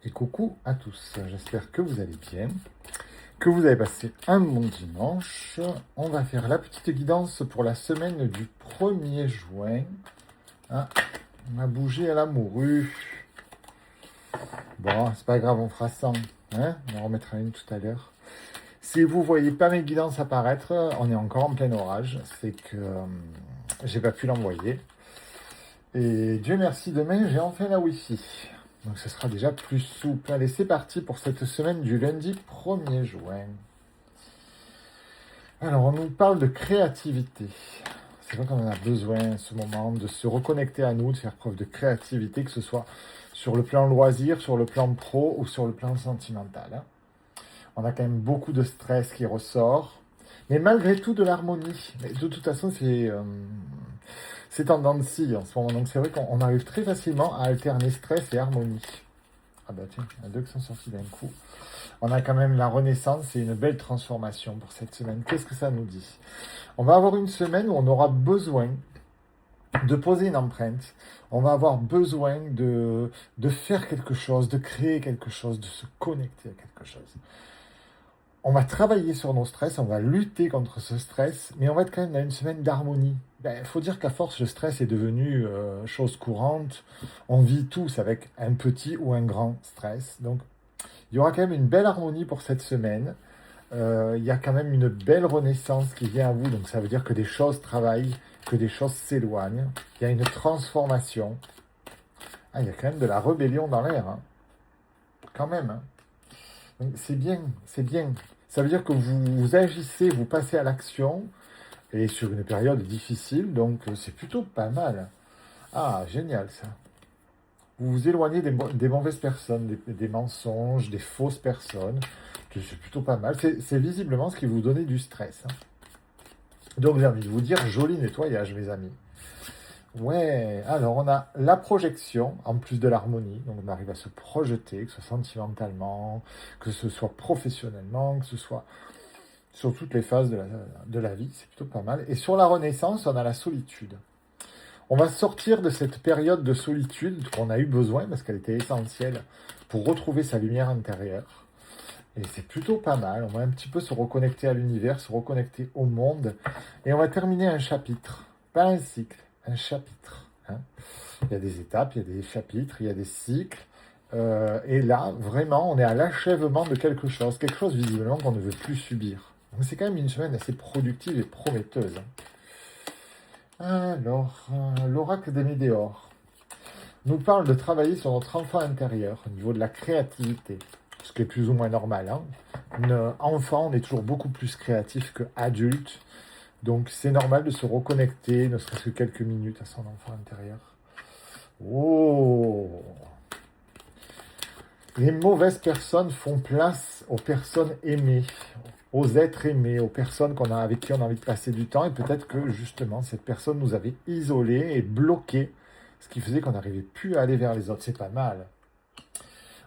Et coucou à tous, j'espère que vous allez bien, que vous avez passé un bon dimanche. On va faire la petite guidance pour la semaine du 1er juin. Ah, on a bougé à la morue. Bon, c'est pas grave, on fera 100. Hein, on en remettra une tout à l'heure. Si vous voyez pas mes guidances apparaître, on est encore en plein orage. C'est que j'ai pas pu l'envoyer. Et Dieu merci, demain j'ai enfin la Wi-Fi. Donc ce sera déjà plus souple. Allez, c'est parti pour cette semaine du lundi 1er juin. Alors, on nous parle de créativité. C'est vrai qu'on en a besoin en ce moment de se reconnecter à nous, de faire preuve de créativité, que ce soit sur le plan loisir, sur le plan pro ou sur le plan sentimental. Hein. On a quand même beaucoup de stress qui ressort, mais malgré tout de l'harmonie. Mais de toute façon, c'est en dents de scie en ce moment. Donc c'est vrai qu'on arrive très facilement à alterner stress et harmonie. Ah bah tiens, il y en a deux qui sont sortis d'un coup. On a quand même la renaissance et une belle transformation pour cette semaine. Qu'est-ce que ça nous dit? On va avoir une semaine où on aura besoin de poser une empreinte. On va avoir besoin de faire quelque chose, de créer quelque chose, de se connecter à quelque chose. On va travailler sur nos stress, on va lutter contre ce stress, mais on va être quand même dans une semaine d'harmonie. Il faut dire qu'à force, le stress est devenu chose courante. On vit tous avec un petit ou un grand stress. Donc, il y aura quand même une belle harmonie pour cette semaine. Il y a quand même une belle renaissance qui vient à vous. Donc, ça veut dire que des choses travaillent, que des choses s'éloignent. Il y a une transformation. Ah, il y a quand même de la rébellion dans l'air. Hein. Quand même. Hein. Donc, c'est bien, c'est bien. Ça veut dire que vous agissez, vous passez à l'action. Et sur une période difficile. Donc, c'est plutôt pas mal. Ah, génial ça. Vous vous éloignez des mauvaises personnes, des mensonges, des fausses personnes. C'est plutôt pas mal. C'est visiblement ce qui vous donnait du stress. Hein. Donc j'ai envie de vous dire, joli nettoyage, mes amis. Ouais, alors on a la projection, en plus de l'harmonie. Donc on arrive à se projeter, que ce soit sentimentalement, que ce soit professionnellement, que ce soit sur toutes les phases de la vie. C'est plutôt pas mal. Et sur la renaissance, on a la solitude. On va sortir de cette période de solitude qu'on a eu besoin, parce qu'elle était essentielle, pour retrouver sa lumière intérieure. Et c'est plutôt pas mal. On va un petit peu se reconnecter à l'univers, se reconnecter au monde. Et on va terminer un chapitre. Pas un cycle, un chapitre. Hein. Il y a des étapes, il y a des chapitres, il y a des cycles. Et là, vraiment, on est à l'achèvement de quelque chose. Quelque chose, visiblement, qu'on ne veut plus subir. Donc c'est quand même une semaine assez productive et prometteuse. Alors, l'oracle des Médéors nous parle de travailler sur notre enfant intérieur au niveau de la créativité, ce qui est plus ou moins normal. Hein. Enfant, on est toujours beaucoup plus créatif qu'adulte, donc c'est normal de se reconnecter, ne serait-ce que quelques minutes à son enfant intérieur. Oh! Les mauvaises personnes font place aux personnes aimées, aux êtres aimés, aux personnes avec qui on a envie de passer du temps, et peut-être que justement cette personne nous avait isolés et bloqués, ce qui faisait qu'on n'arrivait plus à aller vers les autres. C'est pas mal.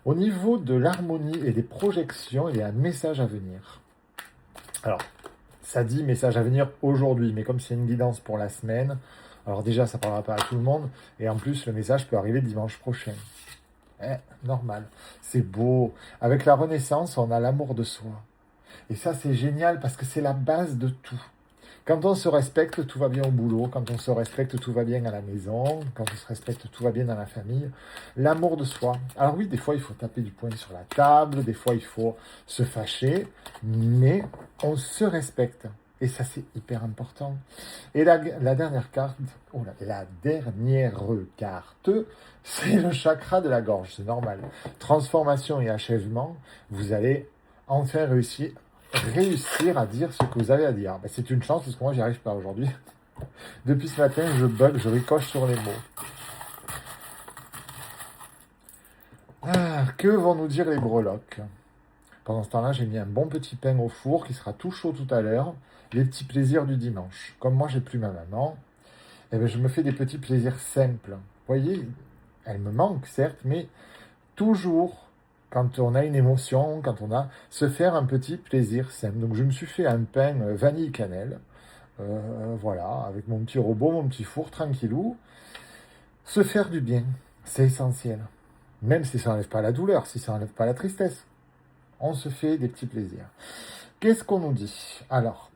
Au niveau de l'harmonie et des projections, il y a un message à venir. Alors, ça dit message à venir aujourd'hui, mais comme c'est une guidance pour la semaine, alors déjà ça ne parlera pas à tout le monde, et en plus le message peut arriver dimanche prochain. Normal. C'est beau. Avec la Renaissance, on a l'amour de soi. Et ça, c'est génial parce que c'est la base de tout. Quand on se respecte, tout va bien au boulot. Quand on se respecte, tout va bien à la maison. Quand on se respecte, tout va bien dans la famille. L'amour de soi. Alors oui, des fois, il faut taper du poing sur la table. Des fois, il faut se fâcher. Mais on se respecte. Et ça, c'est hyper important. Et la dernière carte, la dernière carte, c'est le chakra de la gorge. C'est normal. Transformation et achèvement. Vous allez enfin réussir à dire ce que vous avez à dire. Ben, c'est une chance parce que moi, j'y arrive pas aujourd'hui. Depuis ce matin, je bug, je ricoche sur les mots. Que vont nous dire les breloques? Pendant ce temps-là, j'ai mis un bon petit pain au four qui sera tout chaud tout à l'heure. Les petits plaisirs du dimanche. Comme moi, j'ai plus ma maman, eh ben, je me fais des petits plaisirs simples. Vous voyez, elle me manque, certes, mais toujours, quand on a une émotion, quand on a... se faire un petit plaisir simple. Donc, je me suis fait un pain vanille-cannelle. Voilà, avec mon petit robot, mon petit four, tranquillou. Se faire du bien, c'est essentiel. Même si ça n'enlève pas la douleur, si ça n'enlève pas la tristesse. On se fait des petits plaisirs. Qu'est-ce qu'on nous dit? Alors,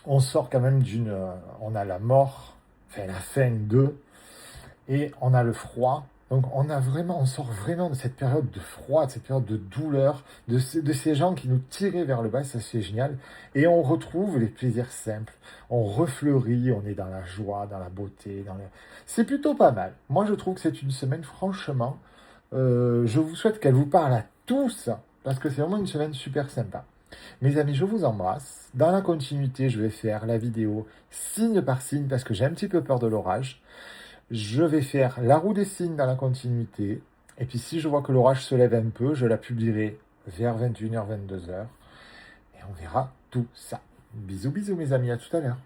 on sort quand même on a la mort, enfin la fin de, et on a le froid. Donc on sort vraiment de cette période de froid, de cette période de douleur, de ces gens qui nous tiraient vers le bas, ça c'est génial. Et on retrouve les plaisirs simples, on refleurit, on est dans la joie, dans la beauté, c'est plutôt pas mal. Moi je trouve que c'est une semaine, franchement, je vous souhaite qu'elle vous parle à tous, parce que c'est vraiment une semaine super sympa. Mes amis, je vous embrasse. Dans la continuité, je vais faire la vidéo signe par signe, parce que j'ai un petit peu peur de l'orage. Je vais faire la roue des signes dans la continuité. Et puis si je vois que l'orage se lève un peu, je la publierai vers 21h, 22h. Et on verra tout ça. Bisous, bisous mes amis, à tout à l'heure.